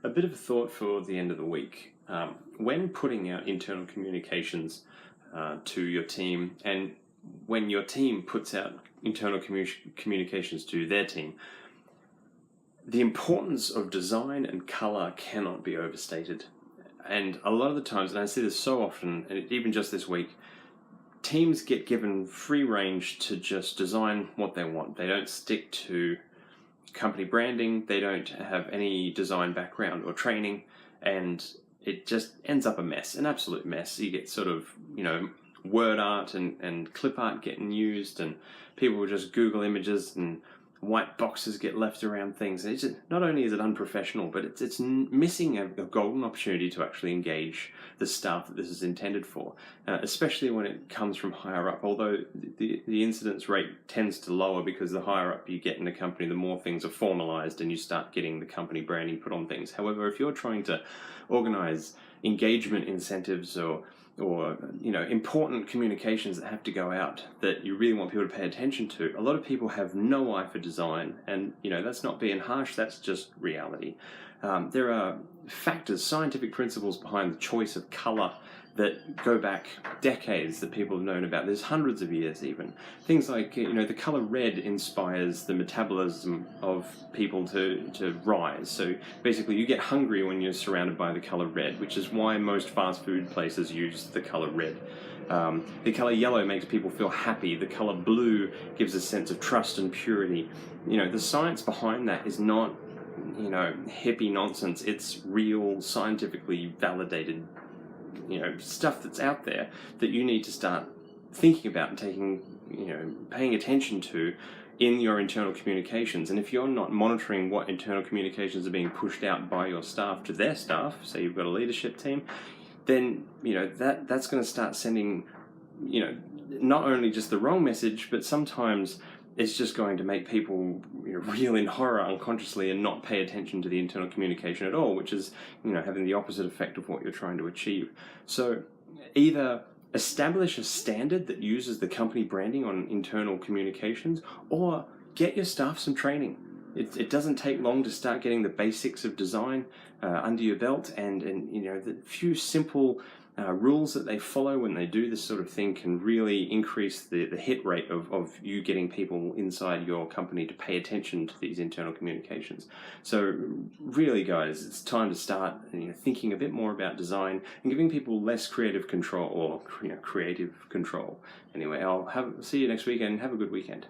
A bit of a thought for the end of the week. When putting out internal communications to your team, and when your team puts out internal communications to their team, the importance of design and color cannot be overstated. And a lot of the times, and I see this so often, and even just this week, teams get given free range to just design what they want. They don't stick to company branding, they don't have any design background or training, and it just ends up a mess, an absolute mess. You get sort of, word art and clip art getting used, and people will just Google images and white boxes get left around things. It's just, not only is it unprofessional, but it's missing a golden opportunity to actually engage the staff that this is intended for, especially when it comes from higher up. Although the incidence rate tends to lower because the higher up you get in a company, the more things are formalized and you start getting the company branding put on things. However, if you're trying to organize engagement incentives or important communications that have to go out that you really want people to pay attention to, a lot of people have no eye for design, and that's not being harsh, that's just reality. There are factors, scientific principles behind the choice of color that go back decades that people have known about. There's hundreds of years even. Things like, the color red inspires the metabolism of people to rise. So basically you get hungry when you're surrounded by the color red, which is why most fast food places use the color red. The color yellow makes people feel happy. The color blue gives a sense of trust and purity. The science behind that is not, hippie nonsense. It's real, scientifically validated stuff that's out there that you need to start thinking about and taking, paying attention to in your internal communications. And if you're not monitoring what internal communications are being pushed out by your staff to their staff, say you've got a leadership team, then that's going to start sending not only just the wrong message, but sometimes it's just going to make people reel in horror unconsciously and not pay attention to the internal communication at all, which is having the opposite effect of what you're trying to achieve. So either establish a standard that uses the company branding on internal communications, or get your staff some training. It doesn't take long to start getting the basics of design under your belt, and the few simple rules that they follow when they do this sort of thing can really increase the hit rate of you getting people inside your company to pay attention to these internal communications. So really, guys, it's time to start thinking a bit more about design and giving people less creative control, or creative control. Anyway, I'll see you next weekend. Have a good weekend.